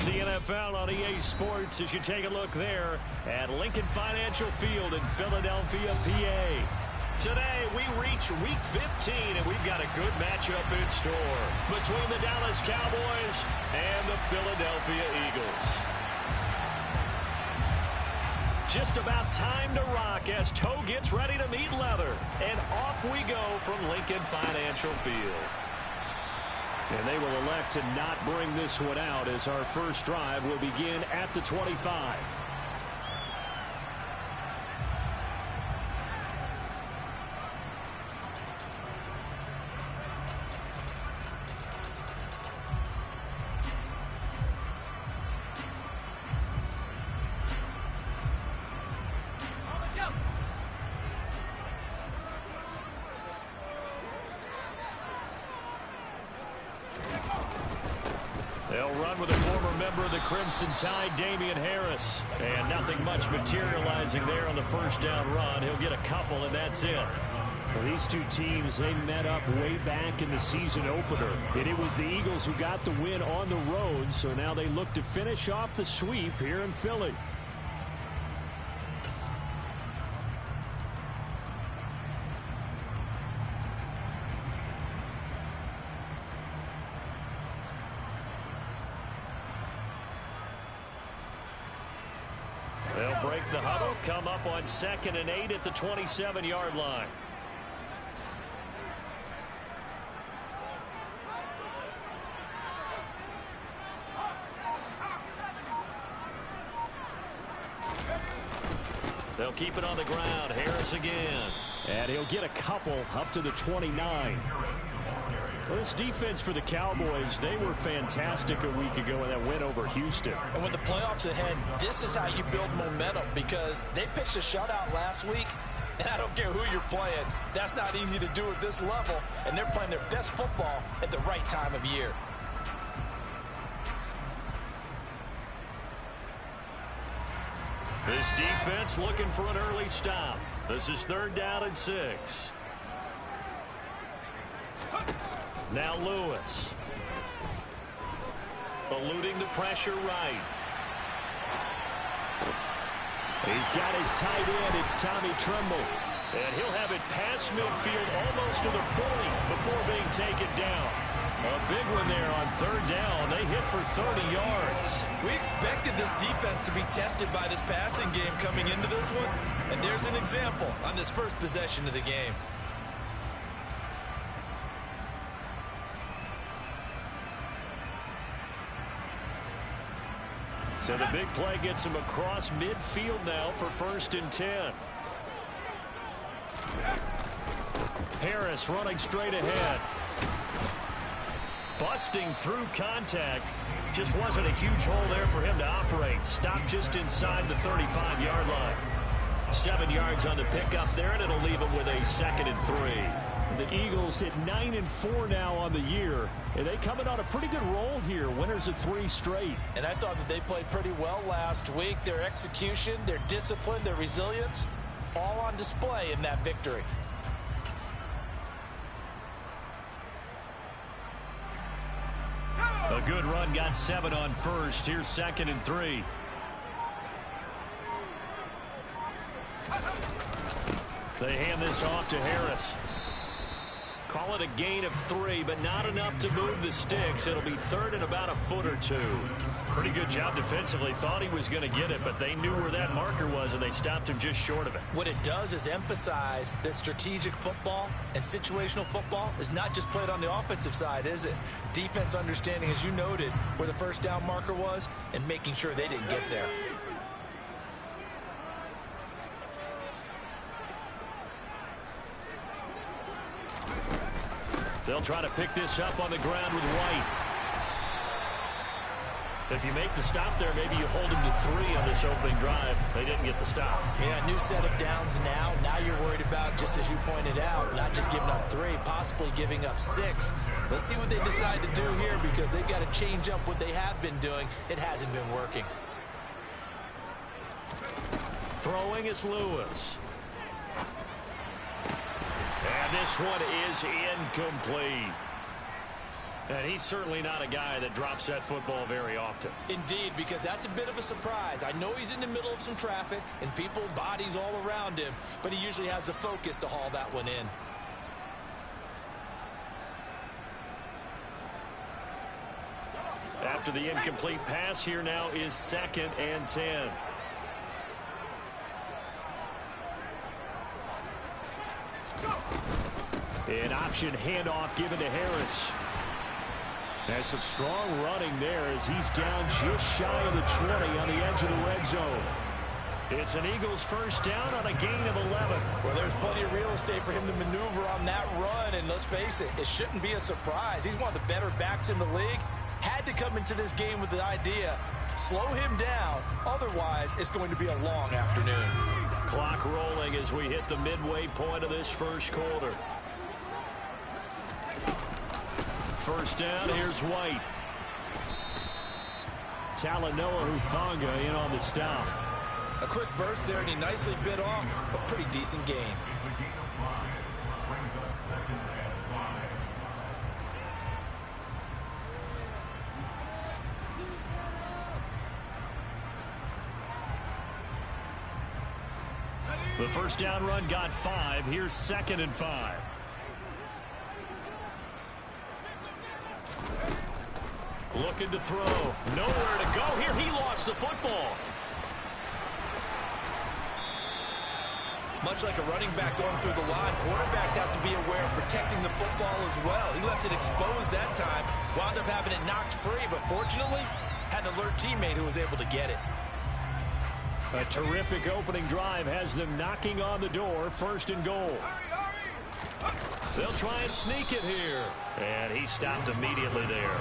It's the NFL on EA Sports as you take a look there at Lincoln Financial Field in Philadelphia, PA. Today, we reach Week 15, and we've got a good matchup in store between the Dallas Cowboys and the Philadelphia Eagles. Just about time to rock as toe gets ready to meet leather. And off we go from Lincoln Financial Field. And they will elect to not bring this one out as our first drive will begin at the 25. They'll run with a former member of the Crimson Tide, Damian Harris. And nothing much materializing there on the first down run. He'll get a couple, and that's it. Well, these two teams, they met up way back in the season opener. And it was the Eagles who got the win on the road, so now they look to finish off the sweep here in Philly. They'll break the huddle, come up on 2nd and 8 at the 27-yard line. They'll keep it on the ground. Harris again. And he'll get a couple up to the 29. Well, this defense for the Cowboys, they were fantastic a week ago in that win over Houston. And with the playoffs ahead, this is how you build momentum because they pitched a shutout last week, and I don't care who you're playing. That's not easy to do at this level, and they're playing their best football at the right time of year. This defense looking for an early stop. This is 3rd down and 6. Now Lewis. Eluding the pressure right. He's got his tight end. It's Tommy Tremble. And he'll have it past midfield almost to the 40 before being taken down. A big one there on 3rd down. They hit for 30 yards. We expected this defense to be tested by this passing game coming into this one. And there's an example on this first possession of the game. So the big play gets him across midfield now for 1st and 10. Harris running straight ahead. Busting through contact. Just wasn't a huge hole there for him to operate. Stopped just inside the 35-yard line. 7 yards on the pickup there, and it'll leave him with a 2nd and 3. The Eagles at 9-4 now on the year. And they coming on a pretty good roll here. Winners of 3 straight. And I thought that they played pretty well last week. Their execution, their discipline, their resilience, all on display in that victory. A good run got 7 on 1st. Here's 2nd and 3. They hand this off to Harris. Call it a gain of 3, but not enough to move the sticks. It'll be 3rd and about a foot or 2. Pretty good job defensively. Thought he was going to get it, but they knew where that marker was, and they stopped him just short of it. What it does is emphasize that strategic football and situational football is not just played on the offensive side, is it? Defense understanding, as you noted, where the first down marker was and making sure they didn't get there. They'll try to pick this up on the ground with White. If you make the stop there, maybe you hold them to 3 on this opening drive. They didn't get the stop. Yeah, new set of downs now. Now you're worried about, just as you pointed out, not just giving up 3, possibly giving up 6. Let's see what they decide to do here because they've got to change up what they have been doing. It hasn't been working. Throwing is Lewis. And this one is incomplete. And he's certainly not a guy that drops that football very often. Indeed, because that's a bit of a surprise. I know he's in the middle of some traffic and people, bodies all around him, but he usually has the focus to haul that one in. After the incomplete pass, here now is 2nd and 10. An option handoff given to Harris. There's some strong running there as he's down just shy of the 20 on the edge of the red zone. It's an Eagles first down on a gain of 11. Well, there's plenty of real estate for him to maneuver on that run, and let's face it, it shouldn't be a surprise. He's one of the better backs in the league. Had to come into this game with the idea, slow him down, otherwise it's going to be a long afternoon. Clock rolling as we hit the midway point of this first quarter. First down, here's White. Talanoa Hufanga in on the stop. A quick burst there, and he nicely bit off a pretty decent game. The first down run got 5. Here's 2nd and 5. Looking to throw. Nowhere to go here. He lost the football. Much like a running back going through the line, quarterbacks have to be aware of protecting the football as well. He left it exposed that time, wound up having it knocked free, but fortunately, had an alert teammate who was able to get it. A terrific opening drive has them knocking on the door. 1st and goal. They'll try and sneak it here. And he stopped immediately there.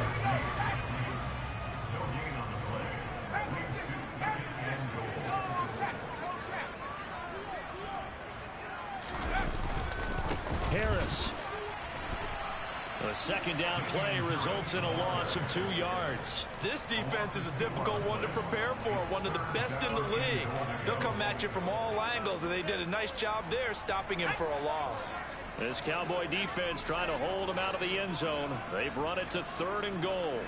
Harris. A second down play results in a loss of 2 yards. This defense is a difficult one to prepare for, one of the best in the league. They'll come at you from all angles, and they did a nice job there stopping him for a loss. This Cowboy defense trying to hold him out of the end zone. They've run it to 3rd and goal.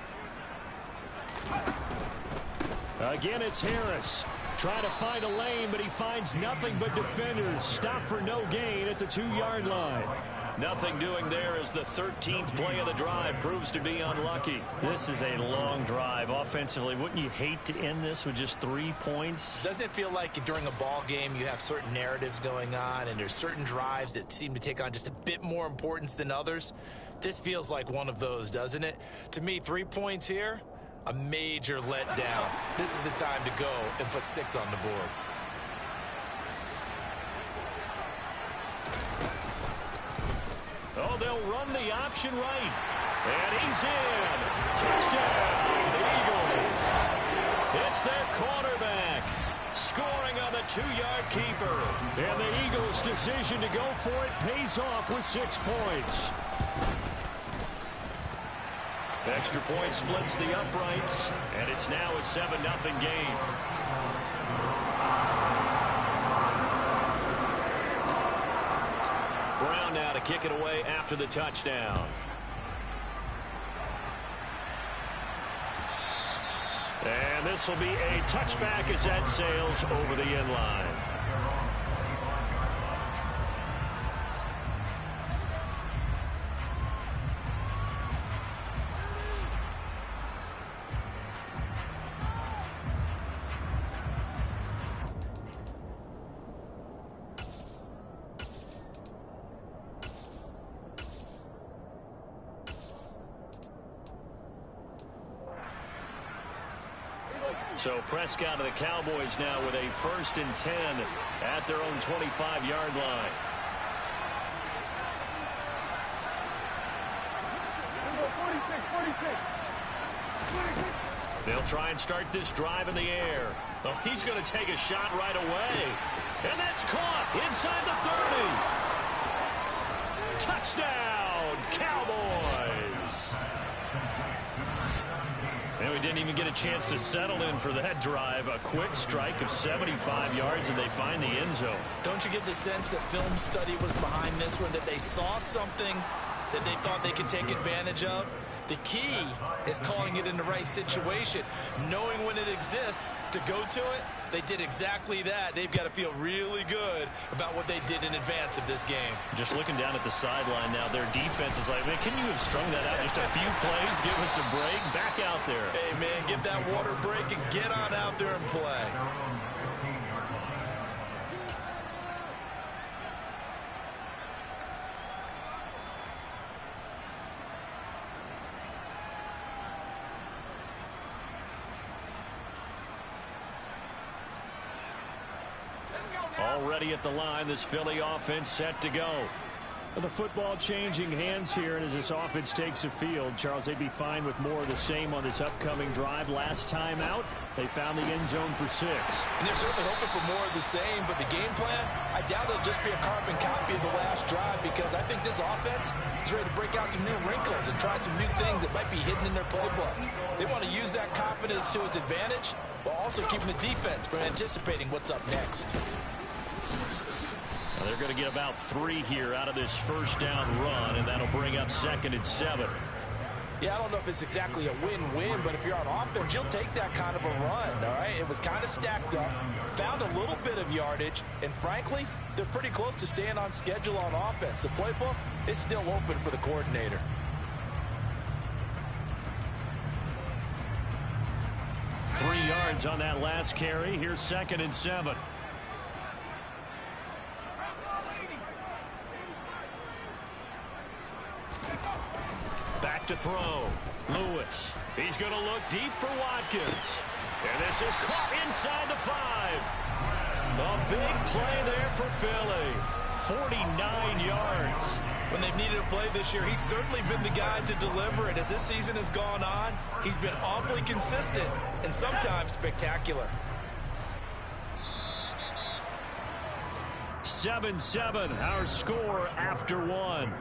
Again, it's Harris. Trying to find a lane, but he finds nothing but defenders. Stop for no gain at the 2-yard line. Nothing doing there as the 13th play of the drive proves to be unlucky. This is a long drive offensively. Wouldn't you hate to end this with just 3 points? Doesn't it feel like during a ball game you have certain narratives going on and there's certain drives that seem to take on just a bit more importance than others? This feels like one of those, doesn't it? To me, 3 points here, a major letdown. This is the time to go and put 6 on the board. Oh, they'll run the option right. And he's in. Touchdown, the Eagles. It's their quarterback scoring on the 2-yard keeper. And the Eagles' decision to go for it pays off with 6 points. Extra point splits the uprights, and it's now a 7-0 game. Brown now to kick it away after the touchdown. And this will be a touchback as that sails over the end line. So Prescott of the Cowboys now with a 1st and 10 at their own 25-yard line. They'll try and start this drive in the air. Oh, he's going to take a shot right away. And that's caught inside the 30. Touchdown, Cowboys. And we didn't even get a chance to settle in for that drive. A quick strike of 75 yards, and they find the end zone. Don't you get the sense that film study was behind this one, that they saw something that they thought they could take advantage of? The key is calling it in the right situation, knowing when it exists to go to it. They did exactly that. They've got to feel really good about what they did in advance of this game. Just looking down at the sideline now, their defense is like, man, can you have strung that out just a few plays? Give us a break. Back out there. Hey, man, give that water break and get on out there and play. Already at the line, this Philly offense set to go. Well, the football changing hands here, and as this offense takes the field, Charles, they'd be fine with more of the same on this upcoming drive. Last time out, they found the end zone for 6. And they're certainly hoping for more of the same, but the game plan, I doubt it'll just be a carbon copy of the last drive, because I think this offense is ready to break out some new wrinkles and try some new things that might be hidden in their playbook. They want to use that confidence to its advantage, while also keeping the defense from anticipating what's up next. Now they're going to get about 3 here out of this first down run, and that'll bring up 2nd and 7. Yeah, I don't know if it's exactly a win-win, but if you're on offense, you'll take that kind of a run, all right? It was kind of stacked up, found a little bit of yardage, and frankly, they're pretty close to staying on schedule on offense. The playbook is still open for the coordinator. Three yards on that last carry. Here's 2nd and 7. Back to throw. Lewis. He's going to look deep for Watkins. And this is caught inside the 5. A big play there for Philly. 49 yards. When they've needed a play this year, he's certainly been the guy to deliver it. As this season has gone on, he's been awfully consistent and sometimes spectacular. 7-7, our score after 1.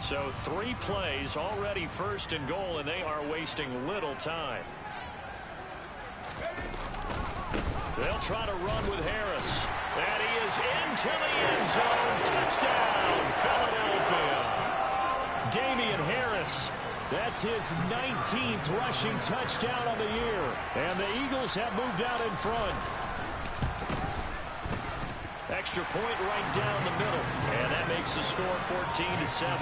So 3 plays, already 1st and goal, and they are wasting little time. They'll try to run with Harris. And he is into the end zone. Touchdown, Philadelphia. Damian Harris. That's his 19th rushing touchdown on the year. And the Eagles have moved out in front. Extra point right down the middle. And that makes the score 14-7.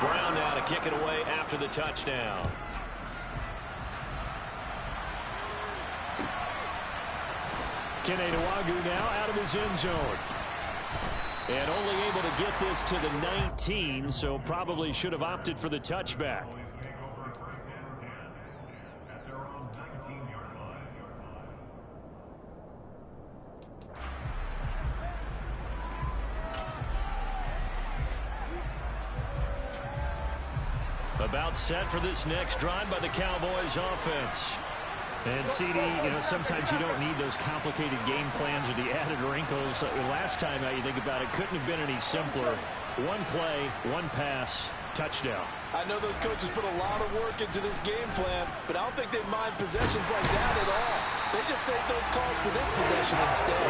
Brown now to kick it away after the touchdown. Kene Nwagu now out of his end zone. And only able to get this to the 19, so probably should have opted for the touchback. About set for this next drive by the Cowboys offense. And CD, sometimes you don't need those complicated game plans or the added wrinkles. Last time, now you think about it, couldn't have been any simpler. 1 play, 1 pass, touchdown. I know those coaches put a lot of work into this game plan, but I don't think they mind possessions like that at all. They just save those calls for this possession instead.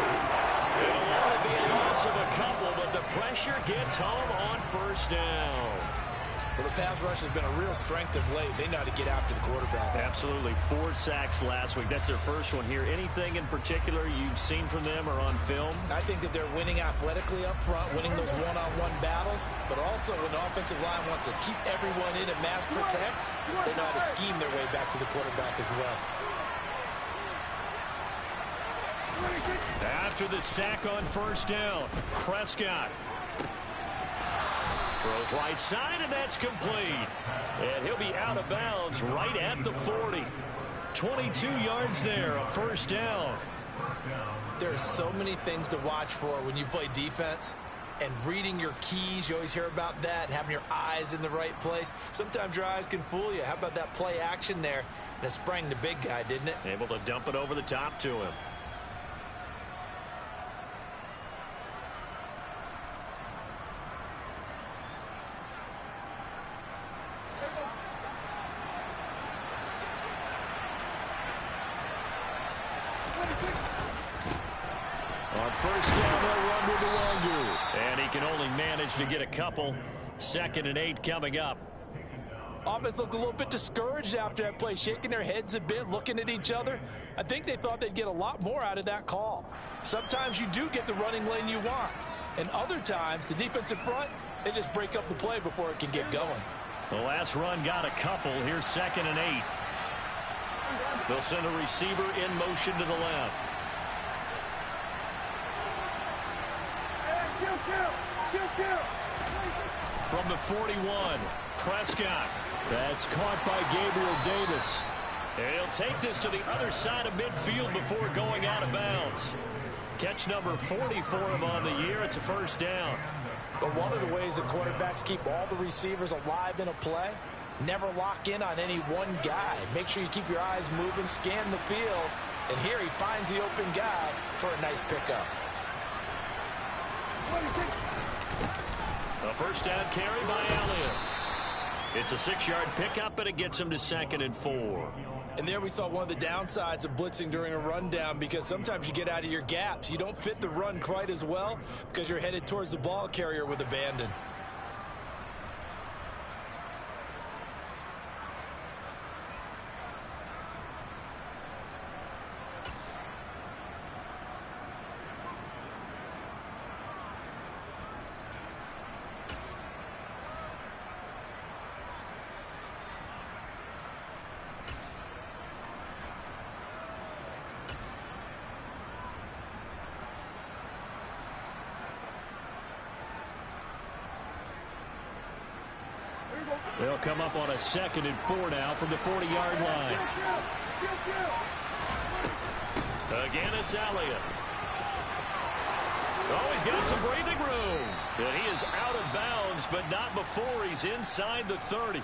It'll only be a loss of a couple, but the pressure gets home on 1st down. Well, the pass rush has been a real strength of late. They know how to get after the quarterback. Absolutely. 4 sacks last week. That's their first one here. Anything in particular you've seen from them or on film? I think that they're winning athletically up front, winning those one-on-one battles, but also when the offensive line wants to keep everyone in and mass protect, they know how to scheme their way back to the quarterback as well. After the sack on 1st down, Prescott throws right side, and that's complete. And he'll be out of bounds right at the 40. 22 yards there, a 1st down. There are so many things to watch for when you play defense. And reading your keys, you always hear about that, and having your eyes in the right place. Sometimes your eyes can fool you. How about that play action there? And it sprang the big guy, didn't it? Able to dump it over the top to him. first down, they'll run with the longer. And he can only manage to get a couple. 2nd and 8 coming up. Offense looked a little bit discouraged after that play, shaking their heads a bit, looking at each other. I think they thought they'd get a lot more out of that call. Sometimes you do get the running lane you want. And other times, the defensive front, they just break up the play before it can get going. The last run got a couple. Here's 2nd and 8. They'll send a receiver in motion to the left. From the 41, Prescott. That's caught by Gabriel Davis. And he'll take this to the other side of midfield before going out of bounds. Catch number 40 for him on the year. It's a first down. But one of the ways that quarterbacks keep all the receivers alive in a play, never lock in on any one guy. Make sure you keep your eyes moving, scan the field. And here he finds the open guy for a nice pickup. A first down carry by Elliott. It's a 6-yard pickup, and it gets him to 2nd and 4. And there we saw one of the downsides of blitzing during a rundown, because sometimes you get out of your gaps. You don't fit the run quite as well because you're headed towards the ball carrier with abandon. They'll come up on a 2nd and 4 now from the 40-yard line. Again, it's Elliott. Oh, he's got some breathing room. And he is out of bounds, but not before he's inside the 30.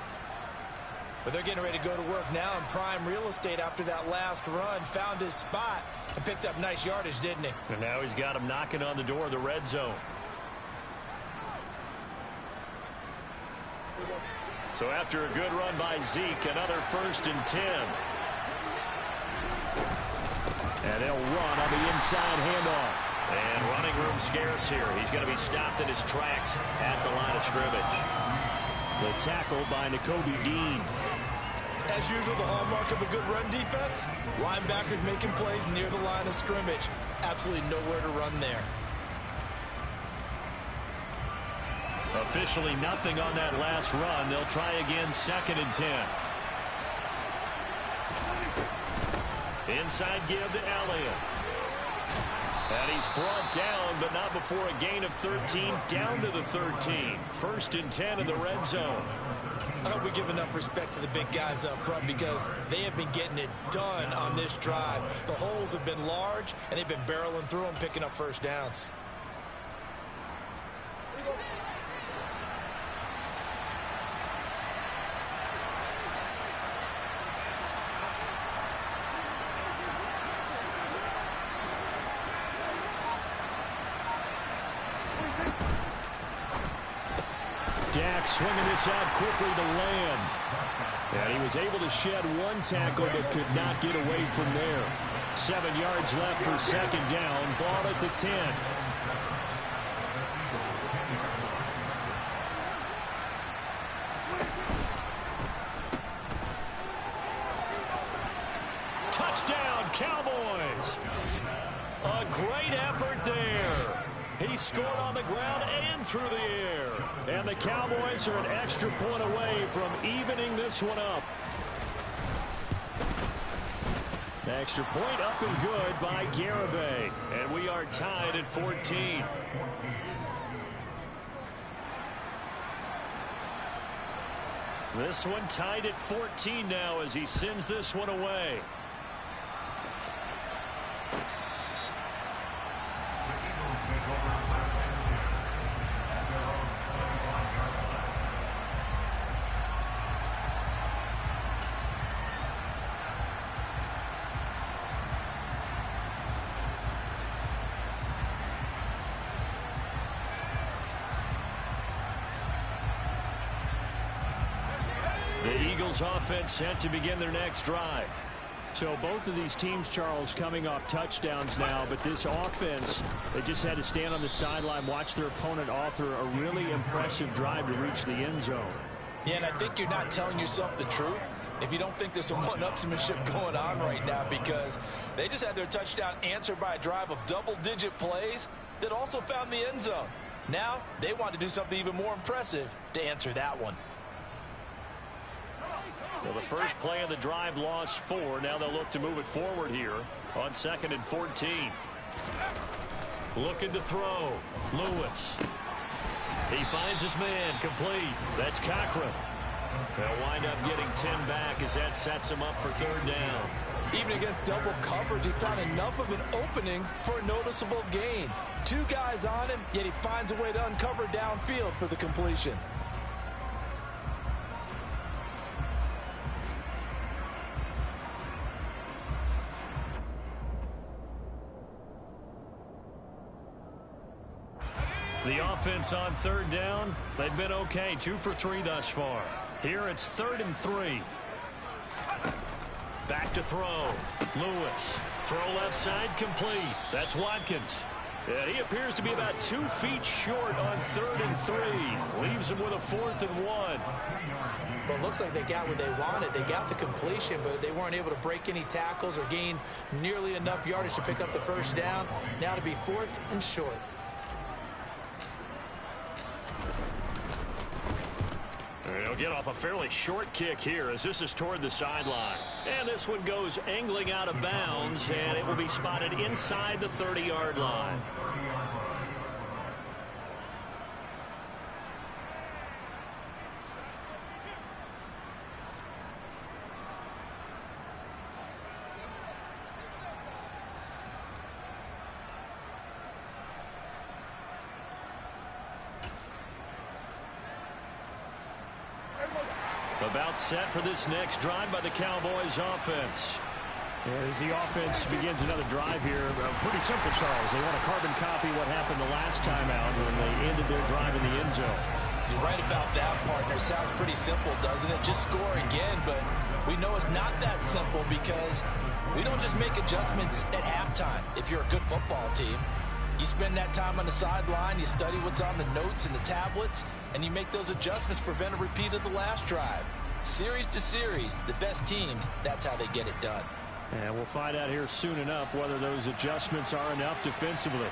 But they're getting ready to go to work now in prime real estate after that last run. Found his spot and picked up nice yardage, didn't he? And now he's got him knocking on the door of the red zone. So after a good run by Zeke, another 1st and 10. And they'll run on the inside handoff. And running room scarce here. He's going to be stopped in his tracks at the line of scrimmage. The tackle by Nakobe Dean. As usual, the hallmark of a good run defense, linebackers making plays near the line of scrimmage. Absolutely nowhere to run there. Officially nothing on that last run. They'll try again, 2nd and 10. Inside give to Elliott. And he's brought down, but not before a gain of 13, down to the 13. 1st and 10 in the red zone. I hope we give enough respect to the big guys up front, because they have been getting it done on this drive. The holes have been large, and they've been barreling through them, picking up first downs. Dak swinging this out quickly to Lamb. And he was able to shed one tackle but could not get away from there. 7 yards left for 2nd down. Ball at the 10. Touchdown, Cowboys. A great effort there. He scored on the ground and through the air. And the Cowboys are an extra point away from evening this one up. Extra point up and good by Garibay. And we are tied at 14. This one tied at 14 now as he sends this one away. The Eagles offense set to begin their next drive. So both of these teams, Charles, coming off touchdowns now, but this offense, they just had to stand on the sideline, watch their opponent author a really impressive drive to reach the end zone. Yeah, and I think you're not telling yourself the truth if you don't think there's some one-upsmanship going on right now, because they just had their touchdown answered by a drive of double-digit plays that also found the end zone. Now they want to do something even more impressive to answer that one. Well, the first play of the drive lost 4. Now they'll look to move it forward here on 2nd and 14. Looking to throw. Lewis. He finds his man complete. That's Cochran. They'll wind up getting 10 back as that sets him up for 3rd down. Even against double coverage, he found enough of an opening for a noticeable gain. 2 guys on him, yet he finds a way to uncover downfield for the completion. The offense on 3rd down, they've been okay. 2 for 3 thus far. Here it's 3rd and 3. Back to throw. Lewis. Throw left side complete. That's Watkins. And he appears to be about 2 feet short on 3rd and 3. Leaves him with a 4th and 1. Well, it looks like they got what they wanted. They got the completion, but they weren't able to break any tackles or gain nearly enough yardage to pick up the 1st down. Now to be 4th and short. He'll get off a fairly short kick here as this is toward the sideline. And this one goes angling out of bounds, and it will be spotted inside the 30-yard line. About set for this next drive by the Cowboys offense. As the offense begins another drive here, pretty simple, Charles. They want to carbon copy what happened the last time out when they ended their drive in the end zone. You're right about that, partner. Sounds pretty simple, doesn't it? Just score again, but we know it's not that simple because we don't just make adjustments at halftime if you're a good football team. You spend that time on the sideline, you study what's on the notes and the tablets, and you make those adjustments to prevent a repeat of the last drive. Series to series, the best teams, that's how they get it done. And we'll find out here soon enough whether those adjustments are enough defensively.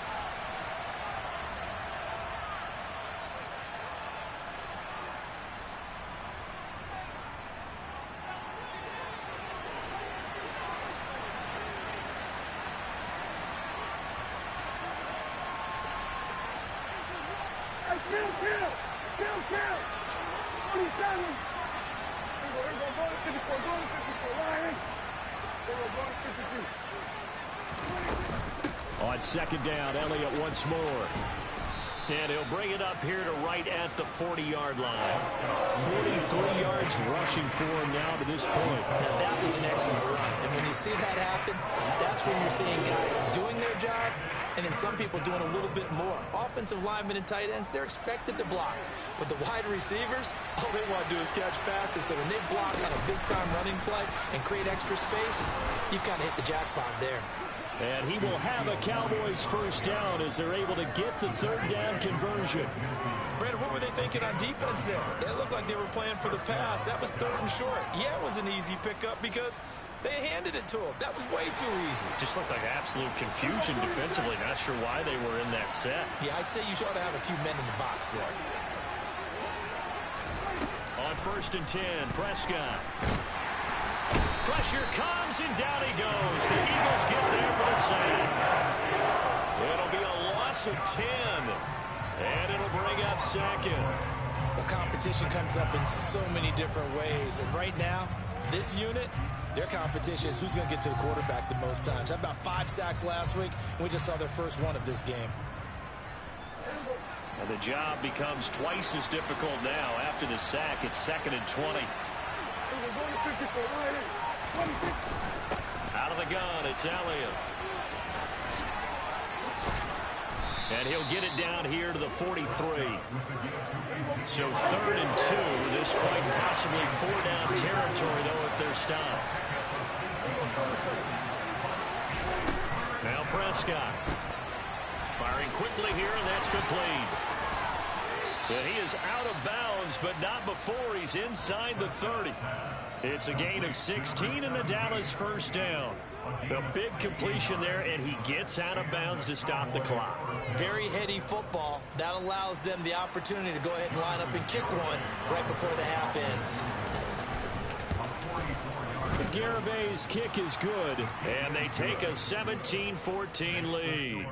On 2nd down, Elliott once more. And he'll bring it up here to right at the 40-yard line. 43 yards rushing for him now to this point. Now that was an excellent run. And when you see that happen, that's when you're seeing guys doing their job and then some people doing a little bit more. Offensive linemen and tight ends, they're expected to block. But the wide receivers, all they want to do is catch passes. So when they block on a big-time running play and create extra space, you've kind of hit the jackpot there. And he will have a Cowboys 1st down as they're able to get the 3rd down conversion. Brandon, what were they thinking on defense there? They looked like they were playing for the pass. That was 3rd and short. Yeah, it was an easy pickup because they handed it to him. That was way too easy. Just looked like absolute confusion defensively. Not sure why they were in that set. Yeah, I'd say you should have a few men in the box there. On 1st and 10, Prescott. Pressure comes, and down he goes. The Eagles get there for the sack. It'll be a loss of 10, and it'll bring up 2nd. Well, competition comes up in so many different ways, and right now, this unit, their competition is who's going to get to the quarterback the most times. Had about 5 sacks last week, and we just saw their first one of this game. And the job becomes twice as difficult now after the sack. It's 2nd and 20. Out of the gun, it's Elliott. And he'll get it down here to the 43. So 3rd and 2. This quite possibly 4-down territory, though, if they're stopped. Prescott. Firing quickly here, and that's complete. And he is out of bounds, but not before he's inside the 30. It's a gain of 16 and a Dallas first down. A big completion there, and he gets out of bounds to stop the clock. Very heady football. That allows them the opportunity to go ahead and line up and kick one right before the half ends. Garabay's kick is good, and they take a 17-14 lead.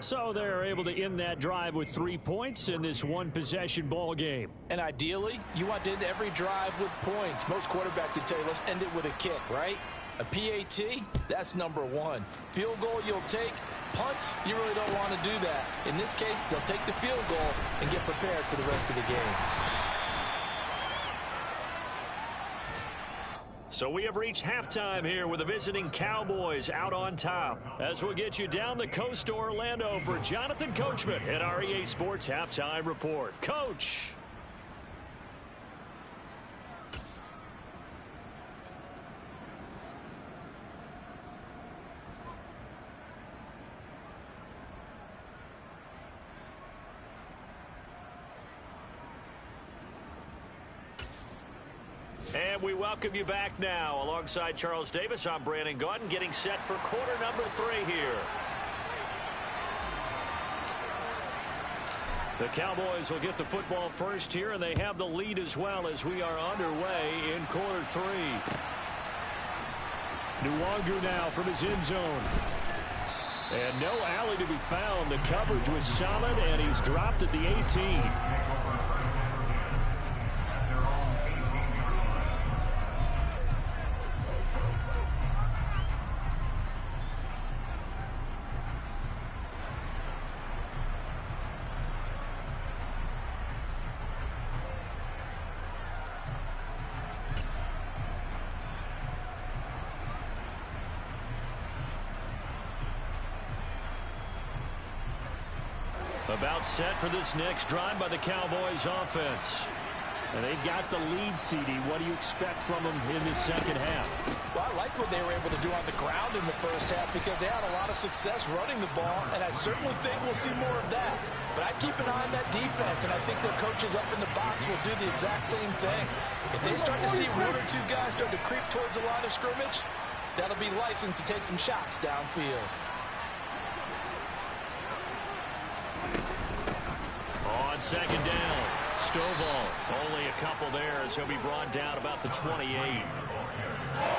So they're able to end that drive with 3 points in this one-possession ball game. And ideally, you want to end every drive with points. Most quarterbacks would tell you, let's end it with a kick, right? A PAT, that's number one. Field goal you'll take. Punts, you really don't want to do that. In this case, they'll take the field goal and get prepared for the rest of the game. So we have reached halftime here with the visiting Cowboys out on top. As we'll get you down the coast to Orlando for Jonathan Coachman at our EA Sports Halftime Report. Coach! And we welcome you back now. Alongside Charles Davis, I'm Brandon Gaudin, getting set for quarter number 3 here. The Cowboys will get the football first here, and they have the lead as well as we are underway in quarter 3. Nwangu now from his end zone. And no alley to be found. The coverage was solid, and he's dropped at the 18. About set for this next drive by the Cowboys offense. And they've got the lead, CD. What do you expect from them in this second half? Well, I like what they were able to do on the ground in the first half because they had a lot of success running the ball, and I certainly think we'll see more of that. But I'd keep an eye on that defense, and I think their coaches up in the box will do the exact same thing. If they start to see one or two guys start to creep towards the line of scrimmage, that'll be licensed to take some shots downfield. On second down, Stovall, only a couple there as he'll be brought down about the 28.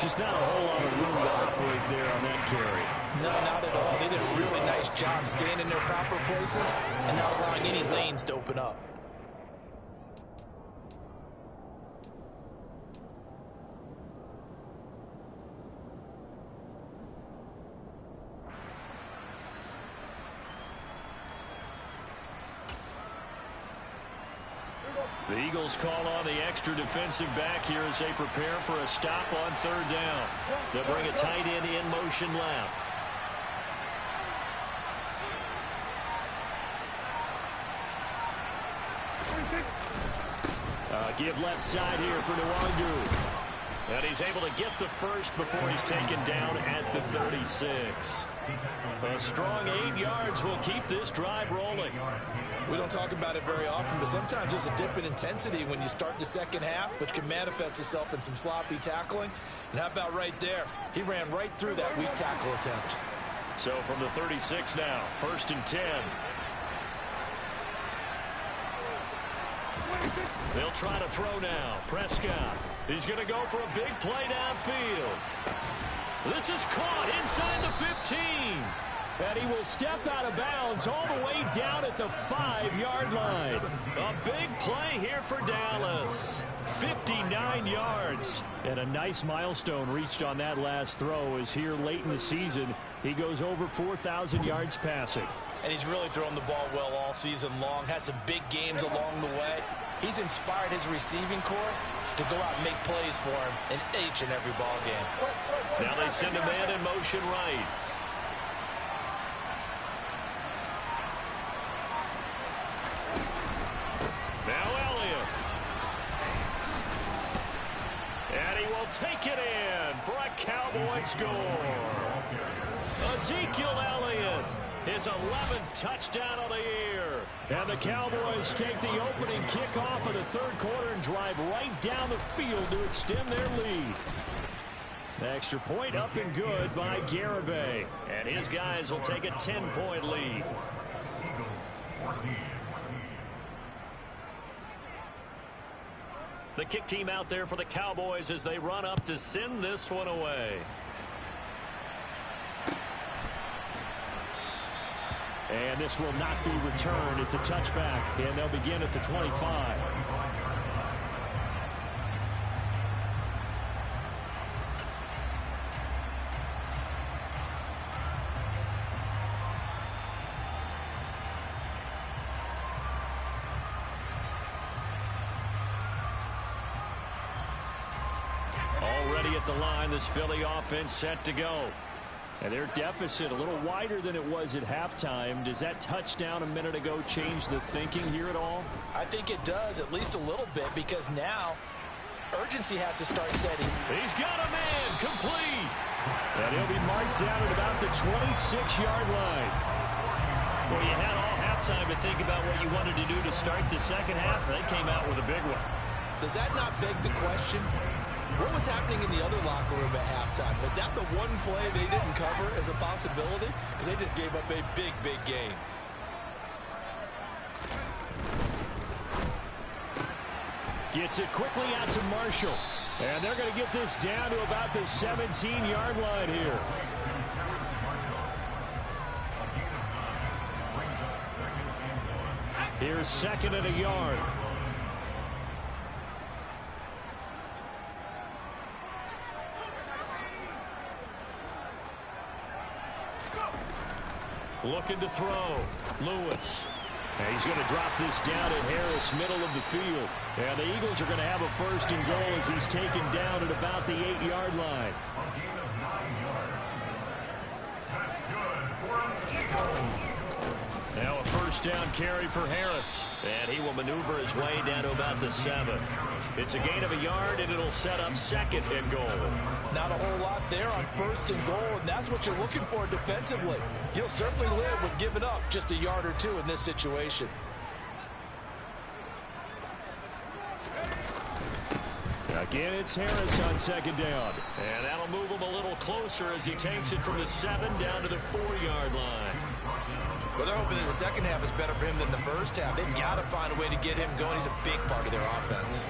Just not a whole lot of room to operate there on that carry. No, not at all. They did a really nice job staying in their proper places and not allowing any lanes to open up. The Eagles call on the extra defensive back here as they prepare for a stop on third down. They'll bring a tight end in motion left. Give left side here for Nwangu. And he's able to get the first before he's taken down at the 36. A strong 8 yards will keep this drive rolling. We don't talk about it very often, but sometimes there's a dip in intensity when you start the second half, which can manifest itself in some sloppy tackling. And how about right there? He ran right through that weak tackle attempt. So from the 36 now, 1st and 10. They'll try to throw now. Prescott. He's going to go for a big play downfield. This is caught inside the 15. And he will step out of bounds all the way down at the 5-yard line. A big play here for Dallas. 59 yards. And a nice milestone reached on that last throw as here late in the season, he goes over 4,000 yards passing. And he's really thrown the ball well all season long. Had some big games along the way. He's inspired his receiving corps to go out and make plays for him in each and every ball game. Now they send a man in motion right. Now Elliott. And he will take it in for a Cowboy score. Ezekiel Elliott, his 11th touchdown of the year. And the Cowboys take the opening kickoff of the third quarter and drive right down the field to extend their lead. The extra point up and good by Garibay. And his guys will take a 10-point lead. The kick team out there for the Cowboys as they run up to send this one away. And this will not be returned. It's a touchback, and they'll begin at the 25. Already at the line, this Philly offense set to go. And their deficit a little wider than it was at halftime. Does that touchdown a minute ago change the thinking here at all? I think it does, at least a little bit, because now urgency has to start setting. He's got a man complete. And he'll be marked down at about the 26-yard line. Well, you had all halftime to think about what you wanted to do to start the second half. They came out with a big one. Does that not beg the question? What was happening in the other locker room at halftime? Was that the one play they didn't cover as a possibility? Because they just gave up a big, big gain. Gets it quickly out to Marshall. And they're going to get this down to about the 17-yard line here. Here's second and a yard. Looking to throw. Lewis. And he's going to drop this down at Harris, middle of the field. And the Eagles are going to have a first and goal as he's taken down at about the 8-yard line. Now a first down carry for Harris. And he will maneuver his way down to about the 7. It's a gain of a yard, and it'll set up second and goal. Not a whole lot there on first and goal, and that's what you're looking for defensively. You'll certainly live with giving up just a yard or two in this situation. Again, it's Harris on second down. And that'll move him a little closer as he takes it from the 7 down to the 4-yard line. Well, they're hoping that the second half is better for him than the first half. They've got to find a way to get him going. He's a big part of their offense.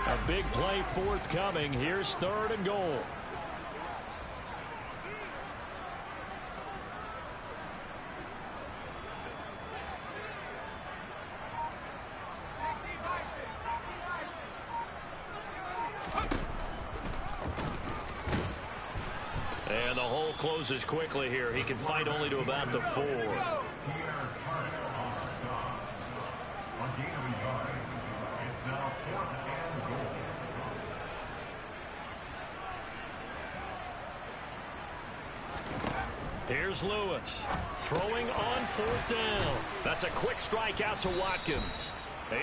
A big play forthcoming. Here's third and goal. And the hole closes quickly here. He can fight only to about the 4. Here's Lewis throwing on fourth down. That's a quick strike out to Watkins.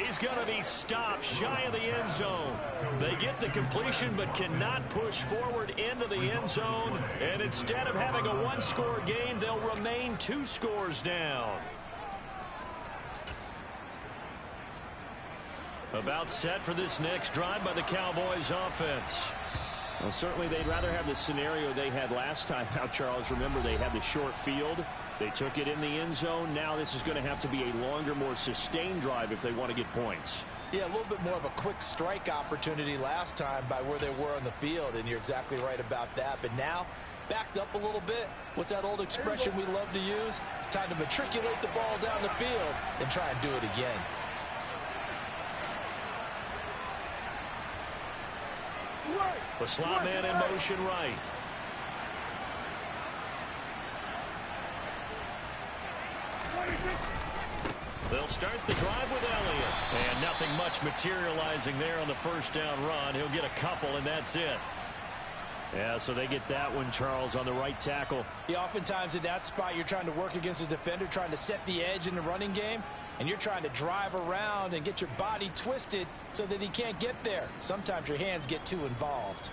He's going to be stopped shy of the end zone. They get the completion but cannot push forward into the end zone. And instead of having a one-score game, they'll remain 2 scores down. About set for this next drive by the Cowboys offense. Well, certainly they'd rather have the scenario they had last time out, Charles. Remember, they had the short field. They took it in the end zone. Now this is going to have to be a longer, more sustained drive if they want to get points. Yeah, a little bit more of a quick strike opportunity last time by where they were on the field, and you're exactly right about that. But now, backed up a little bit. What's that old expression we love to use? Time to matriculate the ball down the field and try and do it again. The slot man in motion right. They'll start the drive with Elliott. And nothing much materializing there on the first down run. He'll get a couple, and that's it. Yeah, so they get that one, Charles, on the right tackle. Yeah, oftentimes in that spot, you're trying to work against a defender, trying to set the edge in the running game. and you're trying to drive around and get your body twisted so that he can't get there. Sometimes your hands get too involved.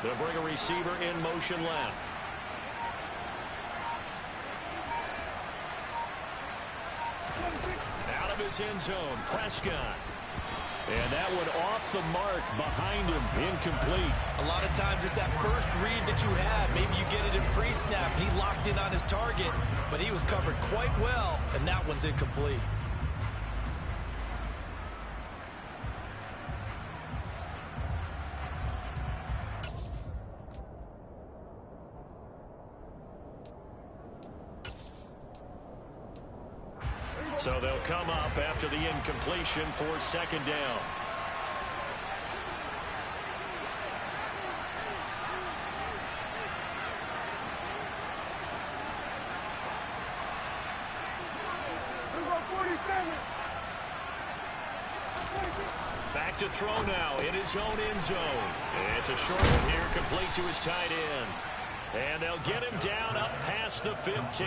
They'll bring a receiver in motion left. Out of his end zone, Prescott. And that one off the mark behind him, incomplete. A lot of times it's that first read that you had. Maybe you get it in pre-snap, and he locked in on his target, but he was covered quite well, and that one's incomplete. So they'll come up after the incompletion for second down. Back to throw now in his own end zone. It's a short one here, complete to his tight end. And they'll get him down up past the 15.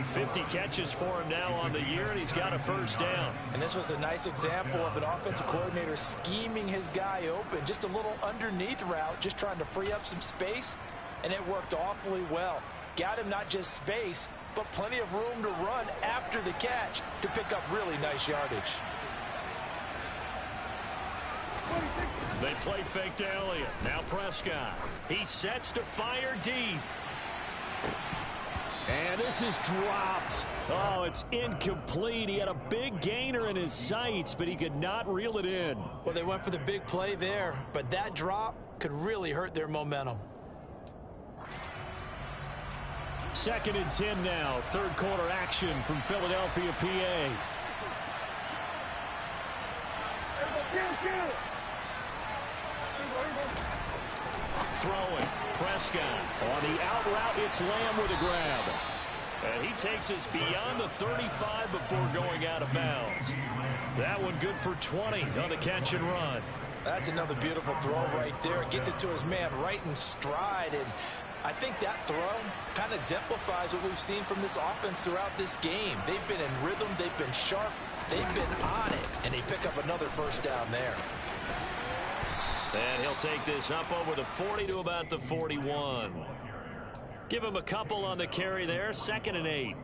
50 catches for him now on the year, and he's got a first down. And this was a nice example of an offensive coordinator scheming his guy open. Just a little underneath route, just trying to free up some space, and it worked awfully well. Got him not just space, but plenty of room to run after the catch to pick up really nice yardage. They play fake to Elliott. Now Prescott. He sets to fire deep. And this is dropped. Oh, it's incomplete. He had a big gainer in his sights, but he could not reel it in. Well, they went for the big play there, but that drop could really hurt their momentum. 2nd and 10 now. Third quarter action from Philadelphia, PA. Throwing. Prescott. On the out route, it's Lamb with a grab. And he takes us beyond the 35 before going out of bounds. That one good for 20 on the catch and run. That's another beautiful throw right there. It gets it to his man right in stride. And I think that throw kind of exemplifies what we've seen from this offense throughout this game. They've been in rhythm. They've been sharp. They've been on it. And they pick up another first down there. And he'll take this up over the 40 to about the 41. Give him a couple on the carry there. 2nd and 8.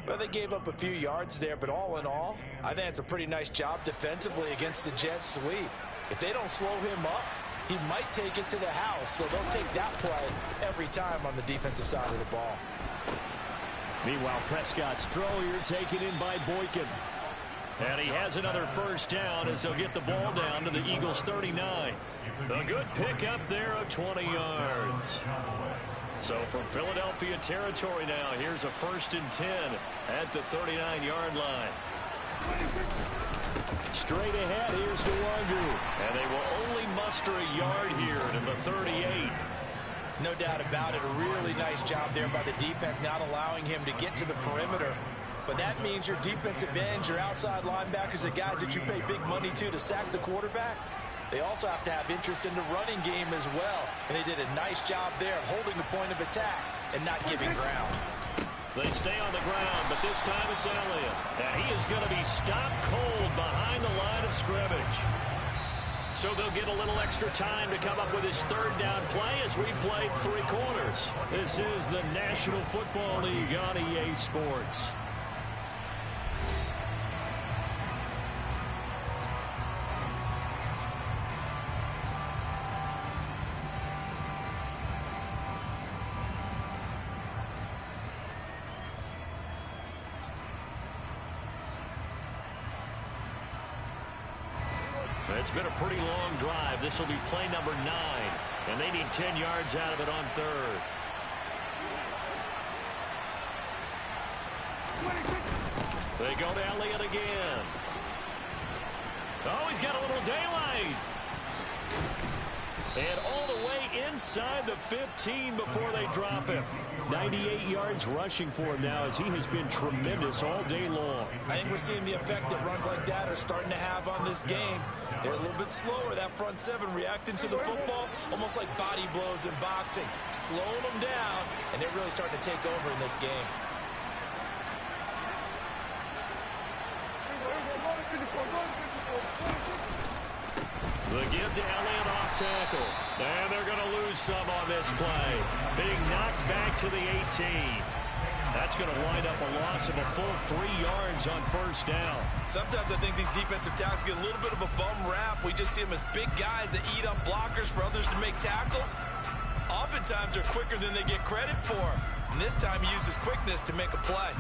Well, they gave up a few yards there, but all in all, I think it's a pretty nice job defensively against the Jets sweep. If they don't slow him up, he might take it to the house, so they'll take that play every time on the defensive side of the ball. Meanwhile, Prescott's throw here taken in by Boykin. And he has another first down as they'll get the ball down to the Eagles' 39. A good pickup there of 20 yards. So from Philadelphia territory now, here's a 1st and 10 at the 39-yard line. Straight ahead, here's Nwangu. And they will only muster a yard here to the 38. No doubt about it. A really nice job there by the defense, not allowing him to get to the perimeter. But that means your defensive ends, your outside linebackers, the guys that you pay big money to sack the quarterback, they also have to have interest in the running game as well. And they did a nice job there of holding the point of attack and not giving ground. They stay on the ground, but this time it's Elliott. And he is going to be stopped cold behind the line of scrimmage. So they'll get a little extra time to come up with his 3rd down play as we played 3 quarters. This is the National Football League on EA Sports. It's been a pretty long drive. This will be play number 9. And they need 10 yards out of it on 3rd. They go to Elliott again. Oh, he's got a little daylight. And all the way inside the 15 before they drop him. 98 yards rushing for him now, as he has been tremendous all day long. I think we're seeing the effect that runs like that are starting to have on this game. They're a little bit slower, that front seven, reacting to the football, almost like body blows in boxing, slowing them down, and they're really starting to take over in this game. The give to Elliott off tackle. And they're going to lose some on this play. Being knocked back to the 18. That's going to wind up a loss of a full 3 yards on first down. Sometimes I think these defensive tackles get a little bit of a bum rap. We just see them as big guys that eat up blockers for others to make tackles. Oftentimes they're quicker than they get credit for. And this time he uses quickness to make a play.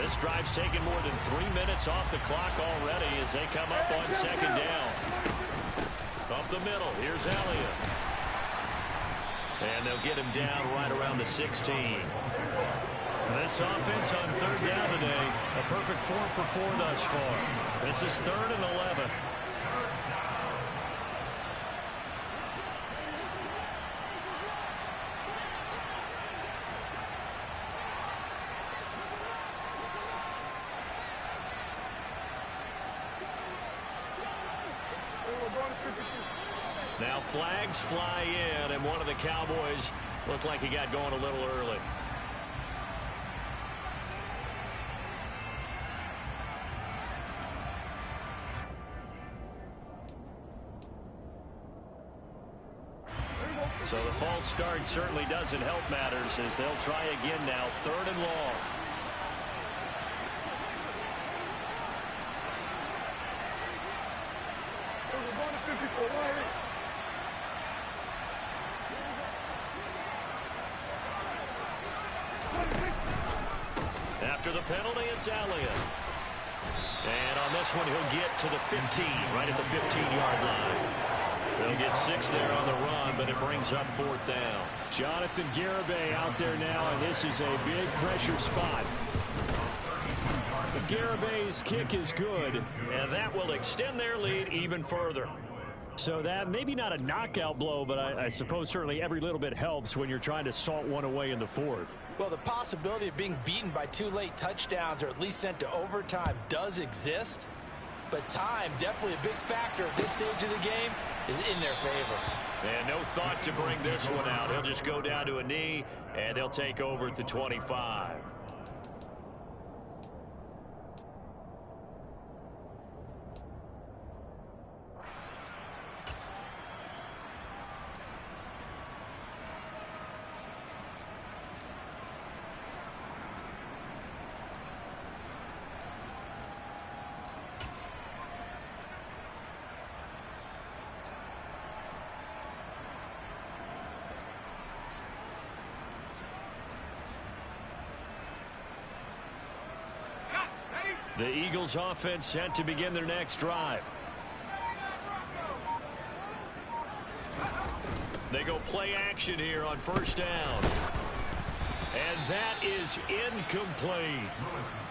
This drive's taken more than 3 minutes off the clock already as they come up on second down. Up the middle, here's Elliott. And they'll get him down right around the 16. This offense on third down today, a perfect 4 for 4 thus far. This is 3rd and 11. Now flags fly in, and one of the Cowboys looked like he got going a little early. So the false start certainly doesn't help matters as they'll try again now, 3rd and long. After the penalty, it's Elliott. And on this one, he'll get to the 15, right at the 15-yard line. They'll get 6 there on the run, but it brings up 4th down. Jonathan Garibay out there now, and this is a big pressure spot. Garibay's kick is good, and that will extend their lead even further. So that maybe not a knockout blow, but I suppose certainly every little bit helps when you're trying to salt one away in the 4th. Well, the possibility of being beaten by 2 late touchdowns or at least sent to overtime does exist. But time, definitely a big factor at this stage of the game, is in their favor. And no thought to bring this one out. He'll just go down to a knee, and they'll take over at the 25. The Eagles offense set to begin their next drive. They go play action here on first down. And that is incomplete.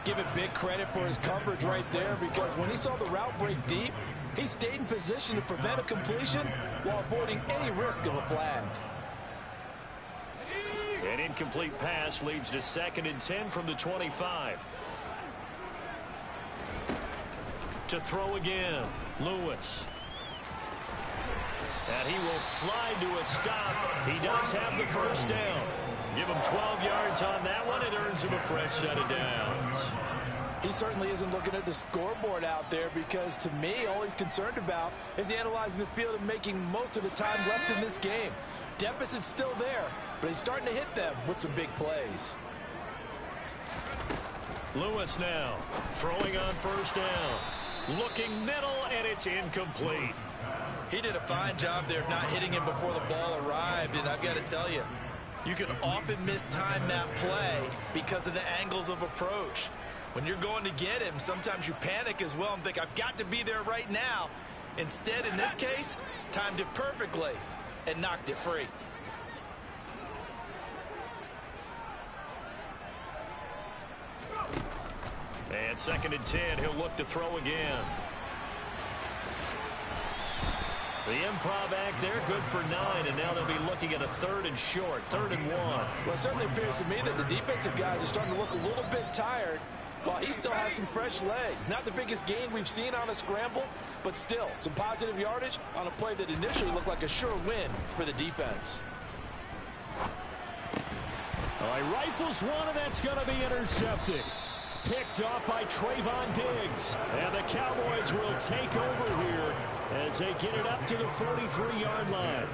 Give it big credit for his coverage right there, because when he saw the route break deep, he stayed in position to prevent a completion while avoiding any risk of a flag. An incomplete pass leads to 2nd and 10 from the 25. To throw again, Lewis. And he will slide to a stop. He does have the first down. Give him 12 yards on that one. It earns him a fresh set of downs. He certainly isn't looking at the scoreboard out there, because to me, all he's concerned about is analyzing the field and making most of the time left in this game. Deficit's still there, but he's starting to hit them with some big plays. Lewis now throwing on first down. Looking middle, and it's incomplete. He did a fine job there of not hitting him before the ball arrived, and I've got to tell you, you can often mistime that play because of the angles of approach. When you're going to get him, sometimes you panic as well and think, I've got to be there right now. Instead, in this case, timed it perfectly and knocked it free. And 2nd and 10, he'll look to throw again. The improv act there, good for 9, and now they'll be looking at a 3rd and short, 3rd and 1. Well, it certainly appears to me that the defensive guys are starting to look a little bit tired while he still has some fresh legs. Not the biggest gain we've seen on a scramble, but still some positive yardage on a play that initially looked like a sure win for the defense. All right, rifles one, and that's going to be intercepted. Picked off by Trayvon Diggs. And the Cowboys will take over here as they get it up to the 43-yard line.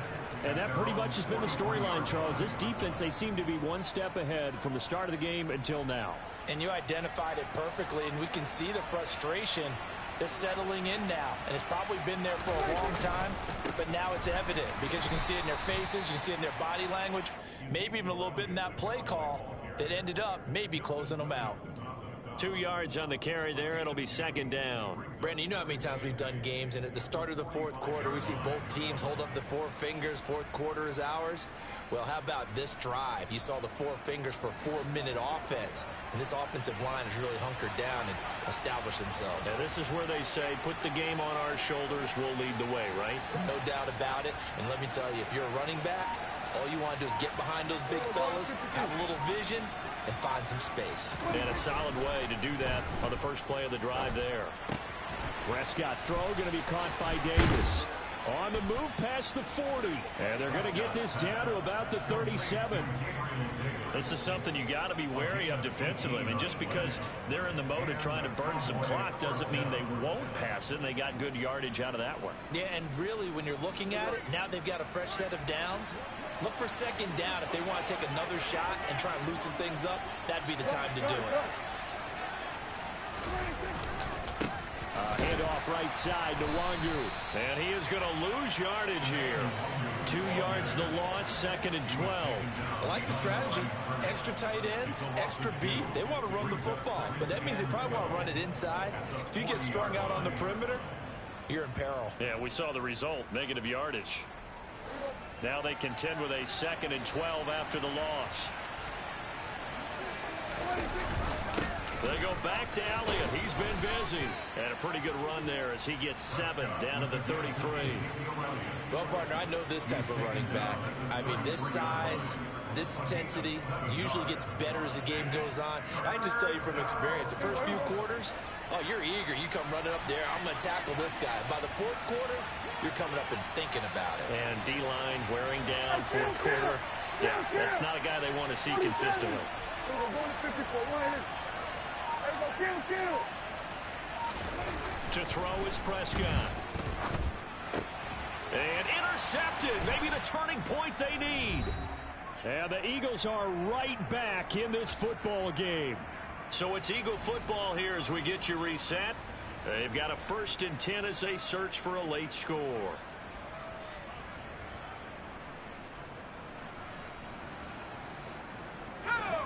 And that pretty much has been the storyline, Charles. This defense, they seem to be one step ahead from the start of the game until now. And you identified it perfectly, and we can see the frustration that's settling in now. And it's probably been there for a long time, but now it's evident because you can see it in their faces, you can see it in their body language, maybe even a little bit in that play call that ended up maybe closing them out. 2 yards on the carry there. It'll be 2nd down. Brandon, you know how many times we've done games, and at the start of the 4th quarter, we see both teams hold up the 4 fingers. 4th quarter is ours. Well, how about this drive? You saw the 4 fingers for a 4-minute offense, and this offensive line has really hunkered down and established themselves. Now, this is where they say, put the game on our shoulders, we'll lead the way, right? No doubt about it. And let me tell you, if you're a running back, all you want to do is get behind those big fellas, have a little vision, and find some space. And a solid way to do that on the first play of the drive there. Prescott's throw going to be caught by Davis. On the move past the 40. And they're going to get this down to about the 37. This is something you got to be wary of defensively. I mean, just because they're in the mode of trying to burn some clock doesn't mean they won't pass it, and they got good yardage out of that one. Yeah, and really, when you're looking at it, now they've got a fresh set of downs. Look for 2nd down if they want to take another shot and try and loosen things up. That'd be the time to do it. Handoff right side to Wangu. And he is going to lose yardage here. 2 yards the loss, 2nd and 12. I like the strategy. Extra tight ends, extra beef. They want to run the football, but that means they probably want to run it inside. If you get strung out on the perimeter, you're in peril. Yeah, we saw the result, negative yardage. Now they contend with a 2nd and 12 after the loss. They go back to Elliott. He's been busy. And a pretty good run there as he gets 7 down to the 33. Well, partner, I know this type of running back. I mean, this size, this intensity usually gets better as the game goes on. I can just tell you from experience, the first few quarters, oh, you're eager. You come running up there. I'm going to tackle this guy. By the 4th quarter, you're coming up and thinking about it. And D-line wearing down, 4th quarter. Yeah, that's not a guy they want to see consistently. To throw is Prescott. And intercepted. Maybe the turning point they need. And the Eagles are right back in this football game. So it's Eagle football here as we get you reset. They've got a 1st and 10 as they search for a late score.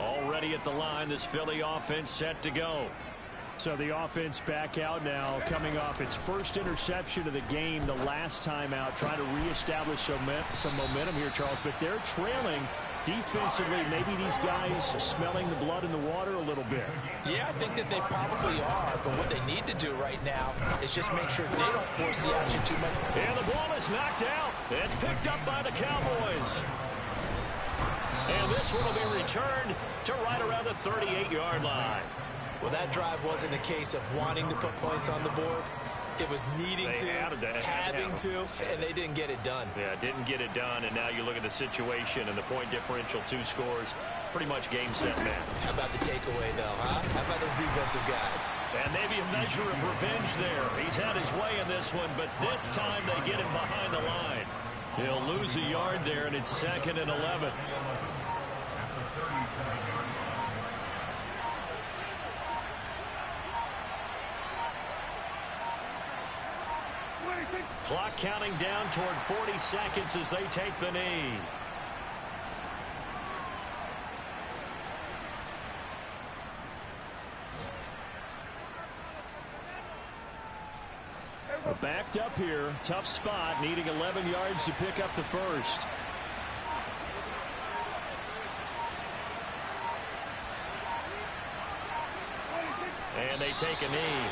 Already at the line, this Philly offense set to go. So the offense back out now, coming off its first interception of the game the last time out, trying to reestablish some momentum here, Charles. But they're trailing defensively. Maybe these guys smelling the blood in the water a little bit. Yeah, I think that they probably are, but what they need to do right now is just make sure they don't force the action too much. And the ball is knocked out. It's picked up by the Cowboys. And this one will be returned to right around the 38-yard line. Well, that drive wasn't a case of wanting to put points on the board. It was needing to, having to, and they didn't get it done. Yeah, didn't get it done, and now you look at the situation and the point differential, 2 scores, pretty much game, set, match. How about the takeaway, though, huh? How about those defensive guys? And maybe a measure of revenge there. He's had his way in this one, but this time they get him behind the line. He'll lose a yard there, and it's 2nd and 11. Clock counting down toward 40 seconds as they take the knee. Backed up here, tough spot, needing 11 yards to pick up the first. And they take a knee.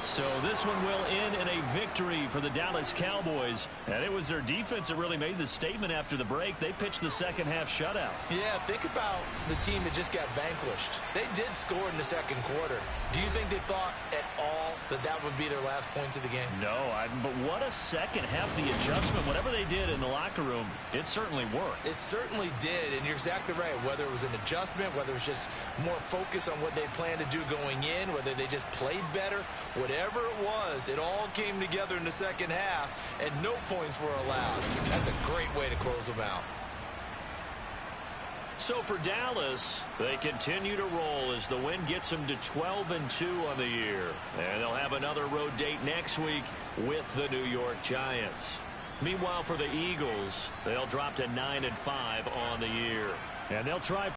So this one will end in a victory for the Dallas Cowboys. And it was their defense that really made the statement after the break. They pitched the second half shutout. Yeah, think about the team that just got vanquished. They did score in the second quarter. Do you think they thought at all that that would be their last points of the game? No, but what a second half. The adjustment, whatever they did in the locker room, it certainly worked. It certainly did, and you're exactly right. Whether it was an adjustment, whether it was just more focus on what they planned to do going in, whether they just played better, whatever it was, it all came together in the second half, and no points were allowed. That's a great way to close them out. So for Dallas, they continue to roll as the win gets them to 12-2 on the year. And they'll have another road date next week with the New York Giants. Meanwhile, for the Eagles, they'll drop to 9-5 on the year. And they'll try